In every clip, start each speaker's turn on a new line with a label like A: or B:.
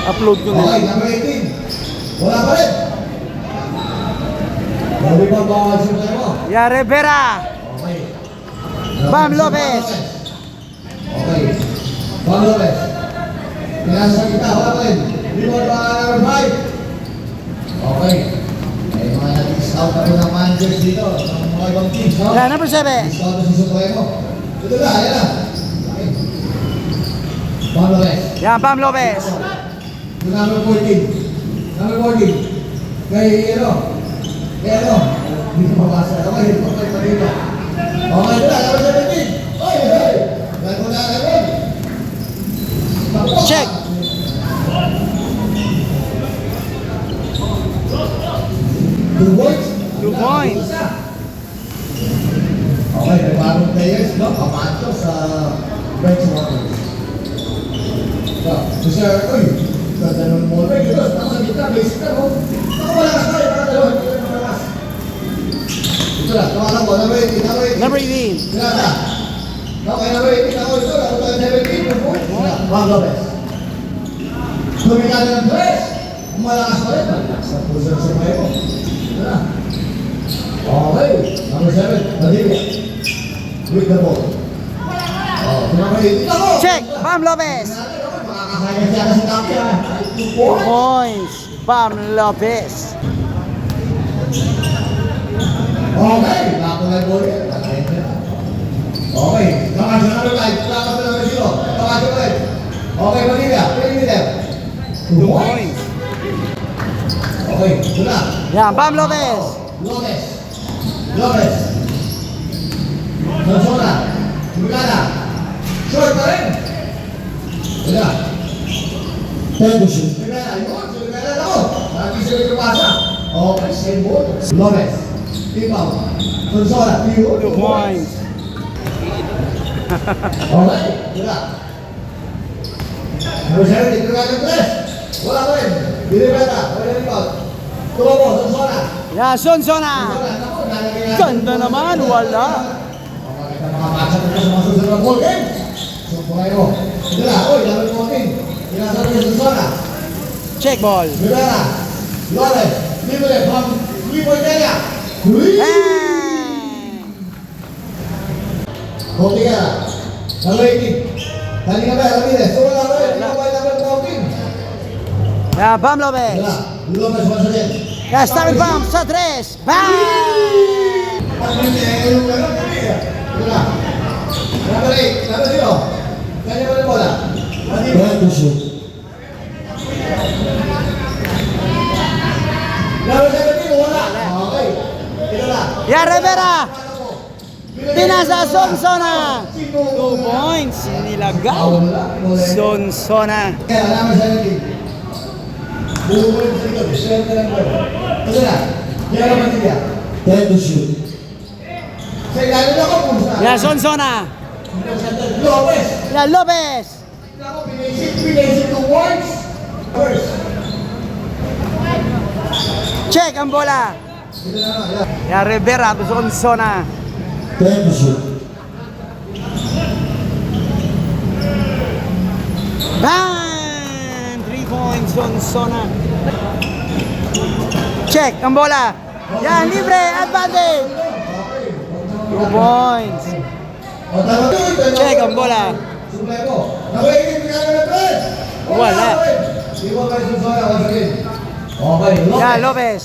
A: Upload ko na.
B: Okay, number 18. Wala pa rin. Hindi pa ba sinasabi mo?
A: Ya Rivera.
B: Okay.
A: Bam Lopez.
B: Okay. Bam Lopez. Pinasa kita, wala pa rin. Rebound ba number 5? Okay. May mga nag-scout na rin ng managers dito. Ng mga ibang teams, no?
A: Yeah, number 7.
B: Scout na si Supremo. Ito na, ayan na. Okay. Bam Lopez.
A: Yeah, Bam Lopez.
B: Yung number 14. Number 14. Kay ano? Hindi ko mabasa. Okay, pagpapalita. Okay, ito na. Number 17. Oy, hey! Gano'n ko na namin.
A: Check.
B: Two points.
A: 2 points.
B: Okay, may bagong players, no? Kapato sa bench warmers. So, Sir, uy, ganda ng ball break. Ito, ako sa gitna, basic na, no? Ako malakas tayo, para dalawa, hindi ka malakas. Ito na, tawagan ko, number 18, number 18.
A: Number 18.
B: Sinata. Okay, number 18, ako ito, ako tayo 17, no? Sina, Juan Lopez. Tumikada ng tres. Kung malakas pa rin, malakas na po sa Supremo. Ito na. Okay, number 7, Nadivia. With the ball. Oh, number 18, ako!
A: Check. Bam Lopez.
B: Makakasaya siya na si Tapia. 2
A: 2 points. Bam Lopez.
B: Okay, nakakulay ball yan. Okay, nakasya na ulit. Nakasya na ulit sila. Nakasya ulit. Okay, Nadivia. Pwede there. 2 points. Okay, ito na.
A: Yeah, Bam Lopez.
B: Lopez. Sonsona. Tumikada. Short pa rin. Ito na. Tempo shoot. Tumikada. Yun. Tumikada na ako. Lagi sila tumasa. Okay, same ball. Lopez. Ipaw. Sonsona.
A: 2 points.
B: Okay. Ito na. Number 7. Tumikada ng tres. Wala pa rin. Binibeta. Wala rin pa. Tumapo. Sonsona.
A: Yeah, Sonsona. Ganda naman. Wala.
B: Kita mga matcha ko sa mga susunod na ball game. So, pumayo. Ito na. Uy, number 14. Pinasal niya sa zona.
A: Check ball.
B: Rivera. Lopez. Libre from 3-point area. Okay ka. Number 18. Tali ka ba? Ramirez. So, wala ba? Ito ba number 14?
A: Yeah, Bam Lopez.
B: Ito na. Lopez once again.
A: Yeah, stop it, Bam. Sa 3. Bam!
B: Ito na. Number 8. Number 0. Kanya ba rin bola? Number 17. Wala. Okay. Ito na.
A: Yeah, Rivera. Pinasa Sonsona. 2 points. Nilagaw. Sonsona.
B: Kaya number 17. Bumulong sa likod. Swerte lang ko. Ito na. Diyan naman niya. Time to shoot. Sa ilalim ako kung saan.
A: Yeah, Sonsona.
B: Lopez.
A: Yeah, Lopez.
B: Ako, pinisip to words. First.
A: Check ang bola.
B: Ito na.
A: Yeah, Rivera to Sonsona.
B: Time to shoot.
A: Bam! 3 points Sonsona. Check ang bola. Yeah, libre. Advantage. 2 points. Check ang bola.
B: Suplego. Nawagin ka na tres.
A: Wala.
B: Iwa kayo sa zona once again. Okay, Lopez.
A: Yeah, Lopez.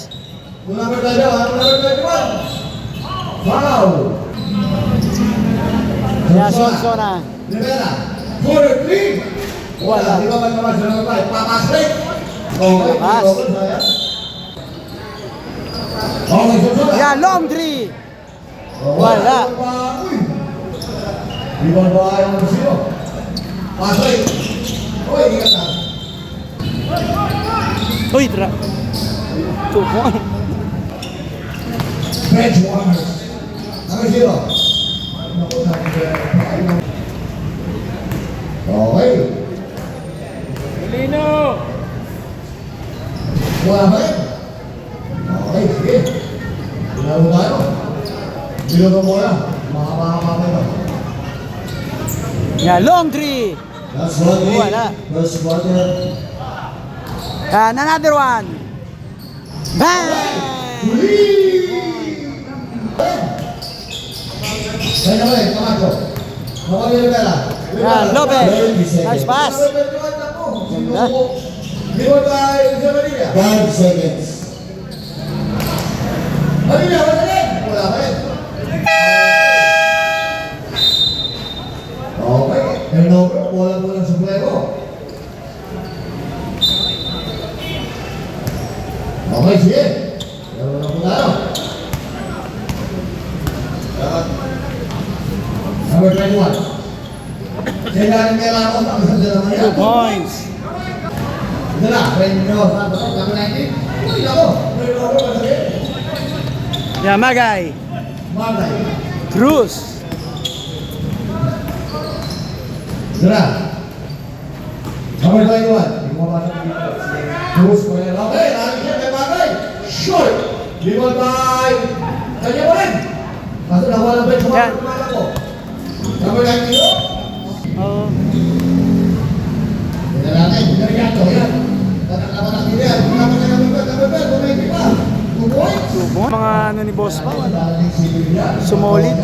B: Number 21. Foul.
A: Yeah, Sonsona.
B: Rivera. 4-3.
A: Wala.
B: Di ba ba naman sa number 5? Papasrik. Okay.
A: Pass.
B: Okay, Sonsona.
A: Yeah, long 3. Wala.
B: Di ba ba ayaw mo sino? Pasrik. Uy, di ka na.
A: Uy, 2 points.
B: Bench warmers. Number 0. Okay.
A: Lino.
B: Wala ba rin? Okay, sige. Laro tayo. Bilog ang bola. Mahaba-haba ito.
A: Yeah, long 3.
B: That's one
A: Wala.
B: First quarter.
A: And another one. Bang!
B: Kaya naman, Camacho. Makawin yung pera.
A: Yan, Lopez. Nice pass. Ganda.
B: Limot tayo sa Manila. 5 seconds. Manila, wala rin. Wala pa rin. Okay. Turnover. Wala mo lang sa plero. Okay, sige. Meron na po tayo. Number 21. Sa ilalim kaya lang ako, tapos na naman yan.
A: 2 points.
B: Ito na, 20 na ako. Number 19. Uy, ako. Turnover, masakit.
A: Yamagay.
B: Magay.
A: Cruz.
B: Ito na. Number 21. Hindi mo mabasa ng dito. Cruz ko yan. Okay, lagi siya kay Magay. Short. Limot by. Kanya mo rin. Kaso nakuha ng bench.
A: Yan.
B: Number 19.
A: Oh.
B: Ito natin. Ito yan. Tatakalaman natin yan. Number 2 points.
A: 2 points. Mga ano ni boss pa.
B: Sumolit.
A: Sumolit.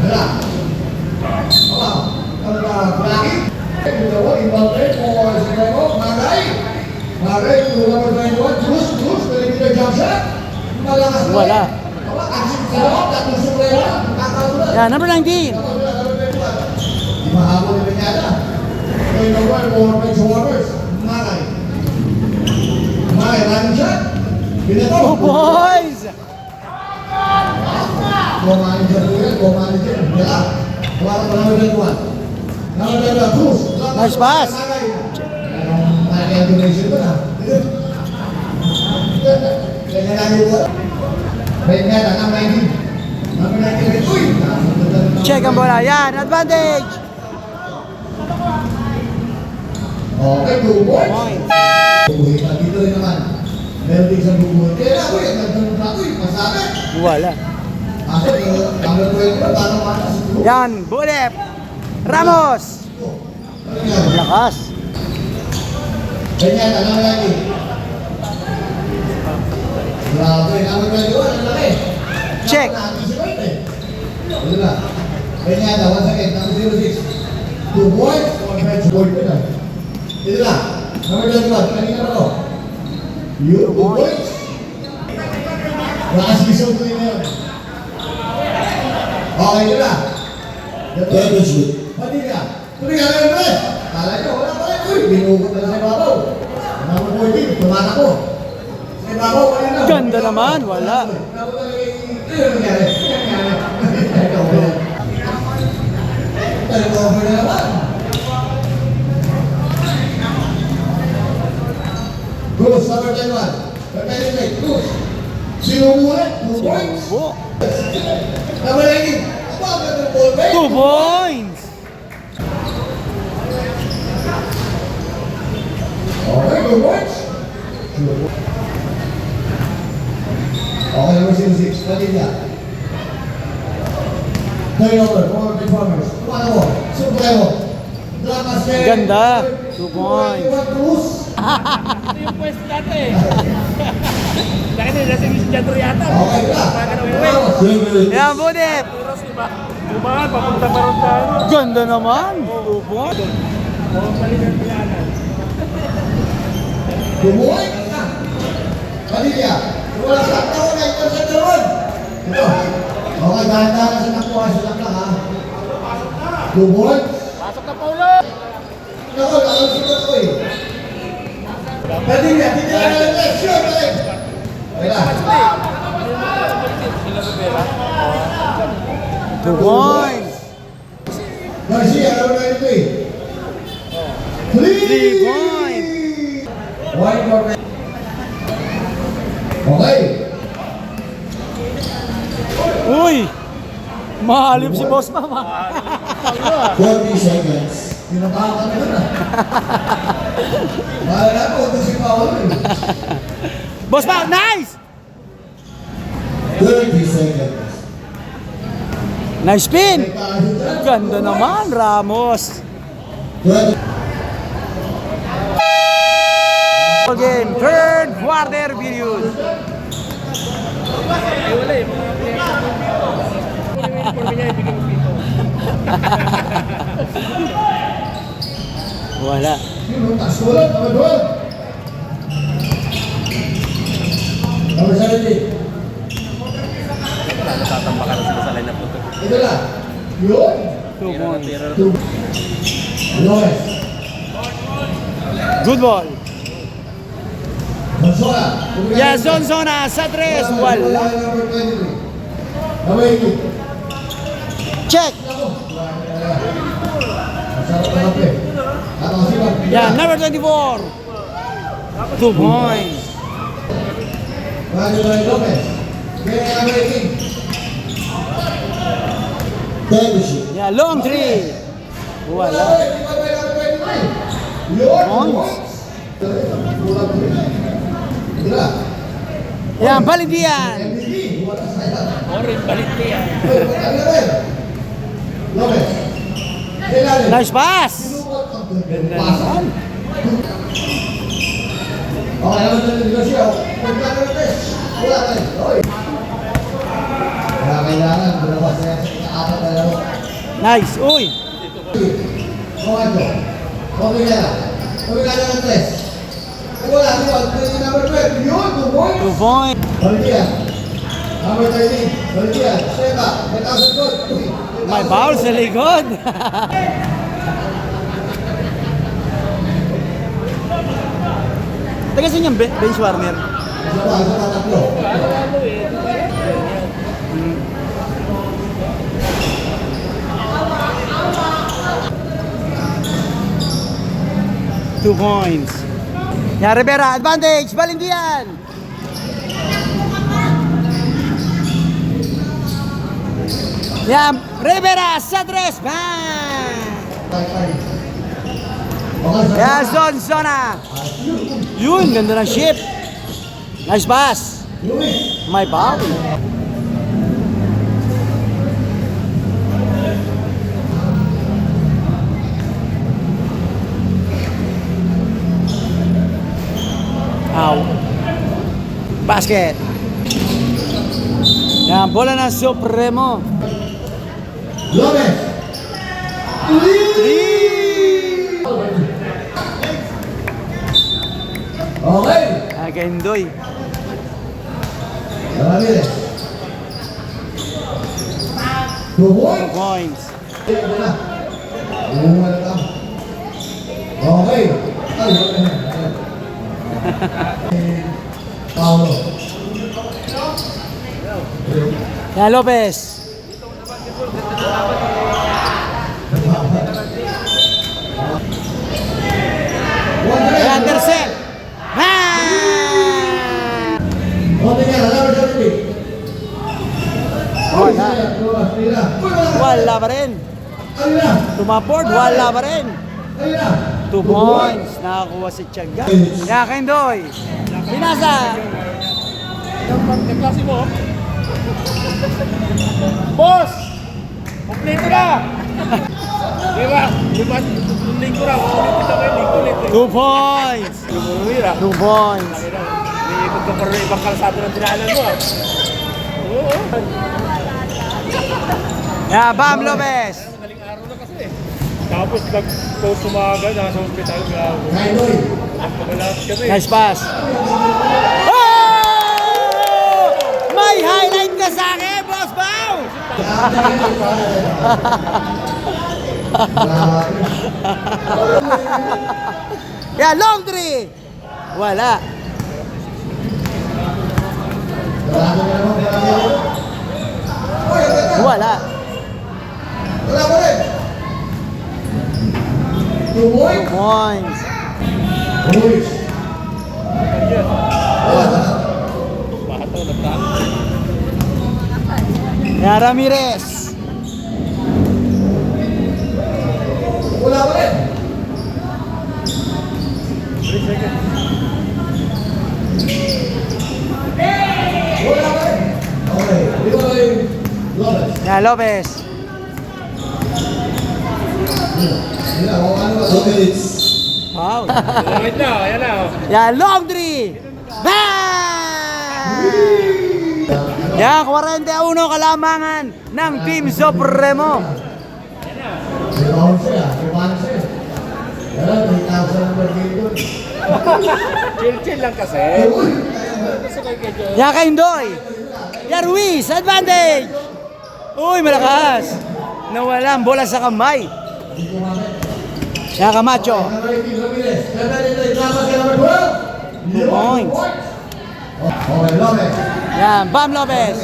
B: Wala. Wala. Lagi.
A: Wala. Yan, number 19.
B: Mahabol na niya. Magay, running shot.
A: 2 points.
B: Go manager po yan, go manager. Wala. Wala ka naman ng buwan. Naman na Cruz.
A: Nice pass.
B: Malaki ang donation ko na. Kaya lang yung buwan. Baik nga, nakang 19. Number 19. Uy!
A: Check ang bola. Yan, advantage.
B: Okay, 2 points.
A: Points.
B: Uy, dito rin naman. Meron din isang bubuhay. Kaya na, uy, ang gandang plato, uy, masabi.
A: Wala.
B: Kasi, number 20, tanong ka sa Cruz.
A: Yan, Bulep. Ramos. Lakas.
B: Ganyan, alam mo lagi. Grabe, number 21, ang laki.
A: Check.
B: Ano na? Ganyan, once again, number 06. 2 points, 1 bench board ko na. Ito na, number 21, kanina pa to. 2 points. Nakasisong ko yun yun. Okay, ito na. Double shoot. Pati ka. Tuloy ka lang naman. Kala nyo, wala pa rin. Uy, binugot na sa ibabaw. Number 14, tumatakbo. Sa ibabaw, wala na.
A: Ganda naman, wala.
B: Turnover na naman. Cruz, number 21. Perpetuate, Cruz. Sinumulit, 2 points.
A: Sinubo.
B: Number 19. Bakit ang ball ba?
A: 2 points.
B: Okay, 2 points. Okay, number 06. Padilla. Turnover, forward performers. Kumana mo. Supremo. Drop pass kay-
A: Ganda. 2 points.
B: Cruz.
C: Ito yung pwesto dati eh. Dati nila si Jandro yata.
B: Okay ka.
A: Yan, Bulep.
C: Oras, diba? Bumangan, papunta pa rin tayo.
A: Ganda naman. 2 points.
C: Oo, palitan mo yan.
B: Bumuhay ka na. Padilla. Wala sa taon na ito sa taon. Ito. Okay, dahan-dahan sa nakuha sa laklang ha. Bumuhay.
C: Pasok na Paulo!
B: Ako, nakalusin ko eh. Padilla, hindi na lang left. Sure, balik. Wala.
A: 2 points.
B: Garcia, number 93.
A: 3 points.
B: One more. Okay.
A: Uy! Mahalip si Boss Mama.
B: 40 seconds. Pinatawa ka na yun ah. Bahala na po, ito si Paolo eh.
A: Boss Mama, nice!
B: 30 seconds.
A: Nice spin!
B: May tayo dyan.
A: Ganda naman, Ramos.
B: 20.
A: Game, third quarter period.
C: Ay, wala eh. Mga players ng dito. Kung yung uniforme niya, ibigay mo dito.
A: Wala.
B: Yun, taas ko lang, number 12. Number 17.
C: Natatambakan na sila sa lineup nito.
B: Ito lang. Yun.
A: 2 points.
B: Two. Lopez.
A: Good ball.
B: Mansola.
A: Jason Zona sa 3. Wala.
B: Number 23. Number 18.
A: Check.
B: Masarap na kape. At ang sipag.
A: Yan, number 24. 2 points.
B: Mario Lopez. Kaya number 18. Tegushi.
A: Yan, long 3. Wala. Points. Yan, Balindian.
C: Orin, balik niya.
A: Nice pass. Ganda naman.
B: Okay, naman na dito siya. Wala ka rin. Kaya kailangan, bulabas na yan sa apat na laro.
A: Nice. Uy.
B: Komando. Komigala. Komigala ng 3. Wala, yun. Number 12. Yun, 2 points.
A: 2 points.
B: Balikian. Number 13. Balikian. Seba. May thousand goal.
A: May foul sa likod. Taga saan yung bench warmer?
B: Isa pa, tatlo.
C: Ano eh.
A: Two points. Yan, Rivera. Advantage. Balindian. Yan, Rivera sa 3. Bang! Yan, Zona. Yun, ganda ng ship. Nice pass. May foul. Ow. Basket. Yan, bola ng Supremo.
B: Lopez.
A: 3.
B: Okay.
A: Agendoy.
B: Ramirez. 2
A: 2
B: points.
A: points.
B: Okay. Ay, Paulo.
A: Yan, Lopez. Yan, intercept. Ah!
B: Okay nga, number 30.
A: Wala.
B: Alina.
A: Wala pa rin.
B: Alina.
A: Tumapord, wala pa rin.
B: Alina.
A: 2 points. Nakakuha si Tiaga. Yan, Kendoy. Pinasa.
C: Kaklase mo. Boss! Kompleto na! Di ba? Yung lingko na. Ulit kita kayo, lingko ulit.
A: 2 points.
C: Lumumira.
A: 2 points.
C: Iikot ka pa rin ibang kalsado ng tinahanan mo. Oo.
A: Yan, Bam Lopez.
C: Madaling araw na kasi eh. Tapos nag-post umaga, nasa hospital.
B: Kainoy.
C: Pagkalat kami.
A: Nice pass. Oh! May highlight ka sa akin, Boss Bao! Yan, long 3. Wala. Wala.
B: Wala pa rin. 2
A: 2
B: points.
A: points.
B: Ruiz.
C: Bahato, nagtalo.
A: Yan, Ramirez.
B: Wala pa rin.
C: 3 seconds.
B: Wala pa rin. Okay. Dito na yung Lopez.
A: Yan, Lopez.
B: Ano ba? 2 minutes.
A: Foul.
C: Right na, ayan na. Oh.
A: Yan, long three. Bang! Yan, 41 kalamangan ng Team Supremo.
B: Rebound siya, rebound siya. Pero 3,000 ang birthday doon.
C: Chill-chill lang kasi. Gusto ko kay Joe.
A: Yan kay Indoy. Yan, Ruiz, advantage. Uy, malakas. Nawala ang bola sa kamay. Yan, Camacho. 2 points.
B: Okay, Lopez.
A: Yan, Bam Lopez.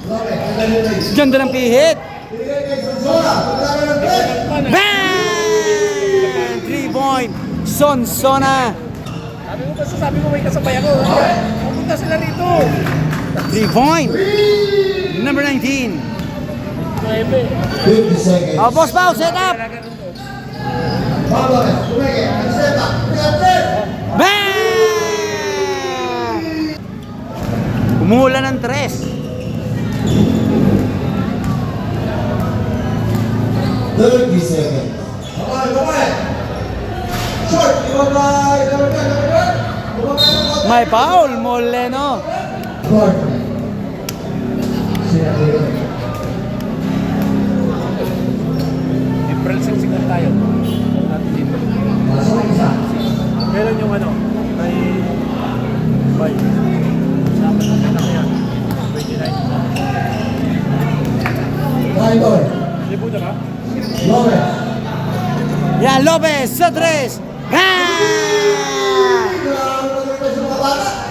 B: Lopez.
A: Ganda ng pihit.
B: Sola. Pagkakaroon ng tres.
A: Bang! 3 point. Sonsona.
C: Sabi ko may kasabay ako. Pupunta sila rito.
A: 3 point. Number 19.
B: 50 seconds.
A: Oh, boss Pao, set up.
B: Bam Lopez. Tumeke. Step up.
A: Bang! Umuulan ng 3.
B: 30 seconds. Come on. Short.
A: May foul, Moleno.
B: Short. Sila ko yun.
C: April 6 tayo. Natin dito.
B: Pasok ang isa.
C: Meron yung ano, may bye. Sabi ko na kaya. 29.
B: Kain doon.
C: Libo na ka?
B: Lopez.
A: Yan, Lopez sa 3. Bang!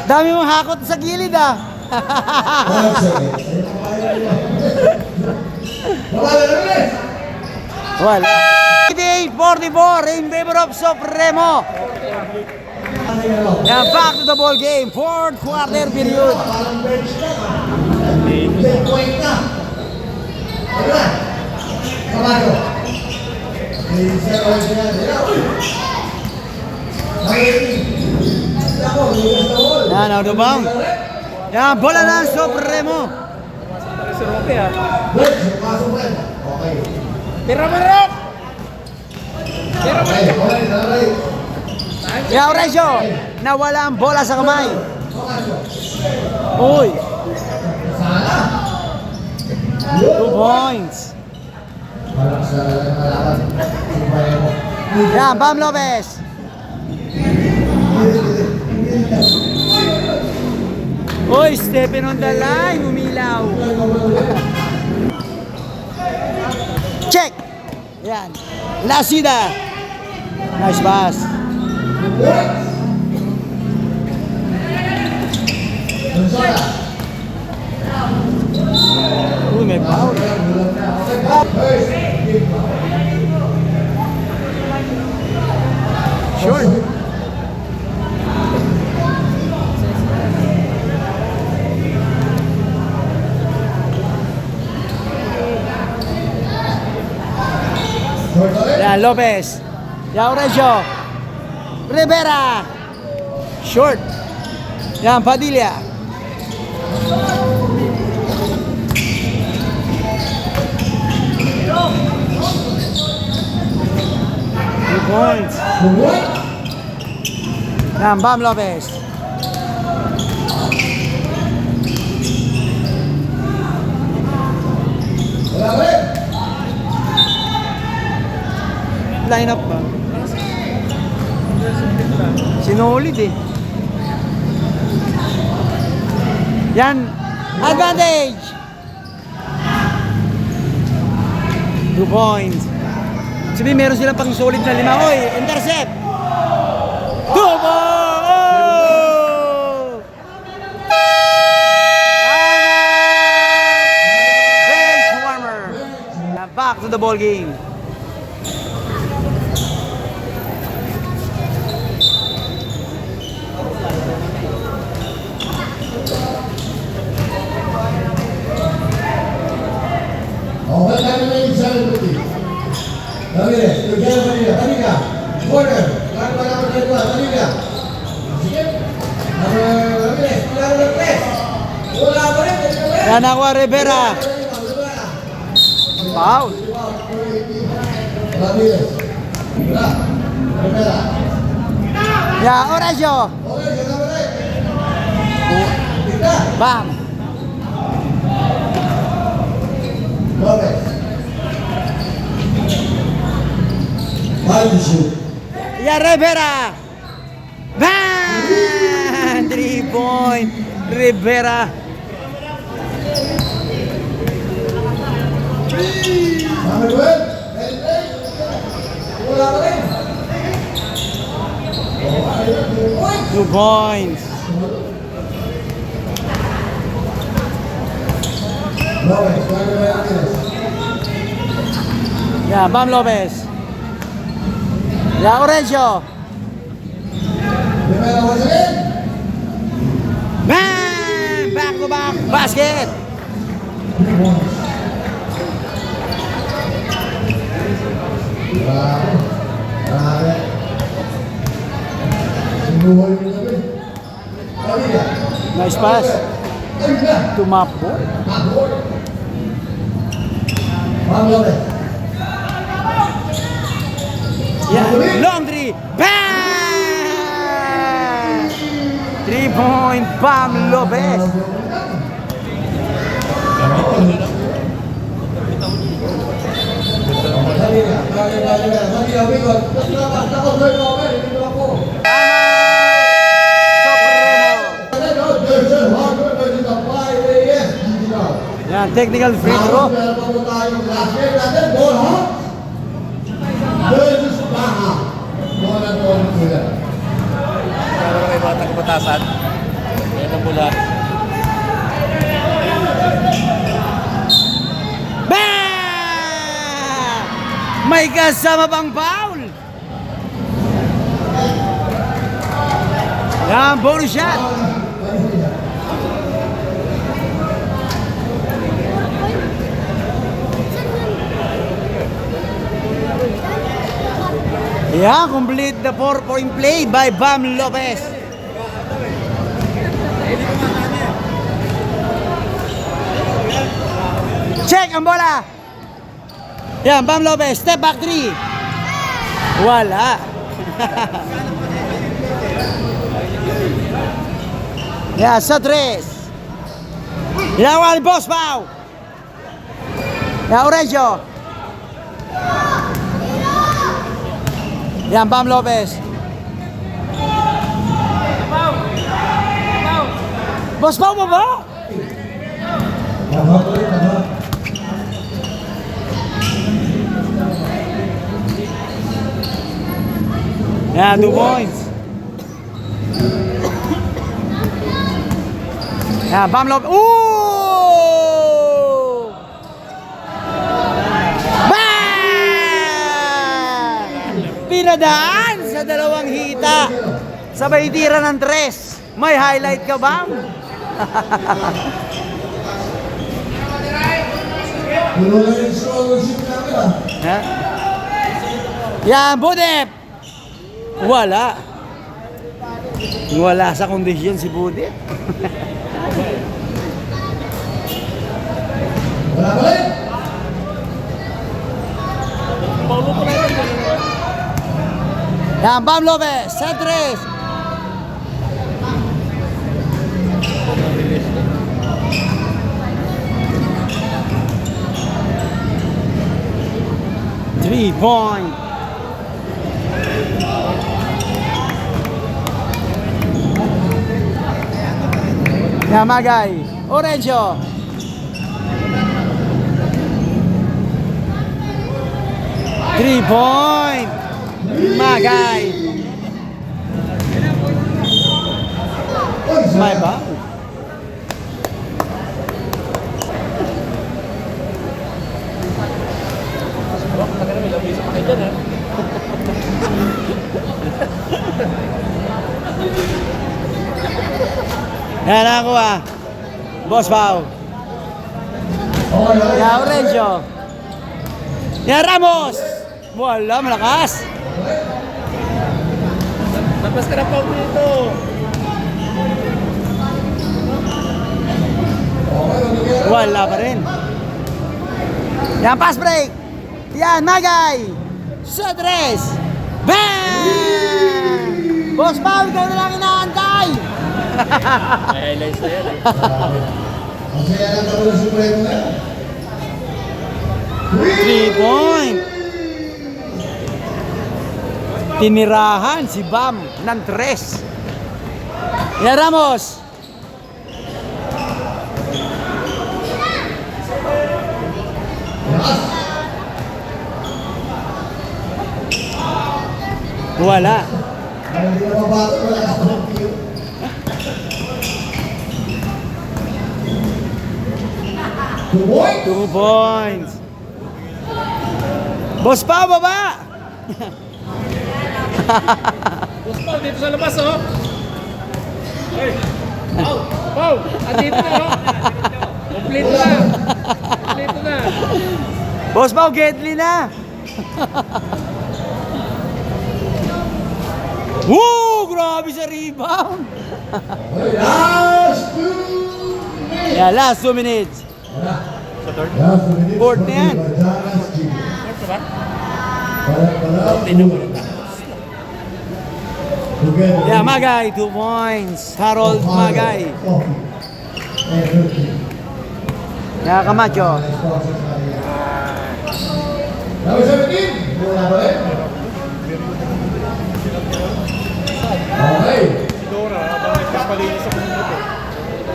A: Dami mong hakot sa gilid ah.
B: 5 seconds. Wala na rin.
A: Wala. 88-44 in favor of Supremo. Yan, back to the ball game. 4th quarter period.
B: Parang bench na. May point na. Ano na? Kamado. May 0 sila.
A: Yan, out of bounds. Yan, bola ng Supremo.
C: Tari si Roque ha.
B: Okay.
C: Tira mo Roque! Tira mo
B: Okay, okay, okay.
A: Yan, Oresio. Nawala ang bola sa kamay. Uy,
B: Sana.
A: 2 points.
B: Malakas na talaga kalaban. Supremo.
A: Yan, Bam Lopez. Uy, stepping on the line. Umilaw. Check. Yan. Lasida. Nice pass.
B: Gonzaga.
A: Uy, may foul. Sure. Yan, Lopez. Yan, Oresio. Rivera. Short. Yan, Padilla. Two points. Yan, Bam Lopez.
B: Wala ba rin?
A: Line up ba? Sinulid eh. Yan. Advantage. 2 points. Sabi meron silang pang solid na 5. Oy, intercept. 2 points. Oh! Bench warmer. Back to the ball game.
B: Okay, kami na yung isang luti. Ramirez, Lugyan Manila, Manila, corner, kano ba naman dito, Manila? Sige, Ramirez, wala na ng press. Wala pa rin,
A: Yan ako, Rivera. Foul.
B: Ramirez, wala, Rivera,
A: Yan, Orencio.
B: Okay, yan na balik. Tika.
A: Bam.
B: Lopez. Five to shoot.
A: Yan, Rivera. Bam! 3 point. Rivera.
B: Manuel. Wala pa rin.
A: 2 points.
B: Lopez, Manuel Martinez.
A: Yan, Bam Lopez. Yan, Orencio.
B: Rivera once again.
A: Bam! Back to back. Basket.
B: Grabe. Grabe. Sinuhol mo sabi. Pamilya.
A: Nice pass.
B: Ayun na.
A: Tumapo.
B: Abot. Bam Lopez.
A: Yan, long 3. Bam! 3 point. Bam Lopez. Yan, technical free throw.
C: Para kay bata kapatasan. Yan ang bulat.
A: Bam! May kasama pang foul. Yan, bonus shot. Yeah, complete the 4-point play by Bam Lopez. Check ang bola. Yan, Bam Lopez, step back 3. Wala. Yan, sa 3. Yan, wala ni Boss Pau. Yan, Orencio. Yan, Bam Lopez. Boss Pau mo ba? Yan, 2 points. Yan, Bam Lopez. Ooh! Bam! Pinadaan sa dalawang hita. Sabay tira ng 3. May highlight ka, Bam? Yan, Budep. Wala. Wala sa kondisyon si Budep.
B: Wala pa rin.
A: Yan, Bam Lopez, set 3. Point. Yan, Magay. Orencio. Point. Magay. May ba? Yan ako Boss Pau. Yan, Orencio. Yan, Ramos. Wala, malakas.
C: Labas ka na pa dito.
A: Wala pa rin. Yan, pass break. Yan, Magay. Sa 3. Bam! Boss Pao, ikaw na lang inaantay!
C: May highlights na yan eh.
B: Ang saya lang ako ng Supremo na yan.
A: 3 point! Tinirahan si Bam ng 3. Yan Ramos!
B: Yes.
A: Wala.
B: Ay, hindi na mabato, wala ka sa tiro. Tumoy!
A: 2 points. Boss Pao, baba!
C: Boss Pao, dito sa labas oh. Hey. Pao, Pao, andito na oh. Kompleto na. Kompleto na.
A: Boss Pao, Gedli na! Woo! Grabe sa rebound!
B: Okay, last 2 minutes!
A: Yeah, last 2 minutes.
C: Sa third?
B: Last 2 minutes.
A: Board na yan.
B: Bajanas Jr.
C: Third ba?
B: Para,
C: Tinumulot na.
B: together.
A: Yeah, Magay, 2 points. Harold Magay.
B: Coffee. And Turkey.
A: Yeah, Camacho.
B: Number 17. Muna ba rin? Okay.
C: Dora, habang nagpapalinis ako ng buto.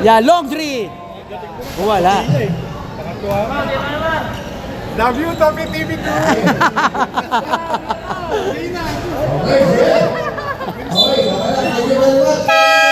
A: Yeah, long 3. Wala.
C: Nakatuwa ka. Love you, Topi TV2!
B: Okay, sige. Okay, okay. Thank you very much.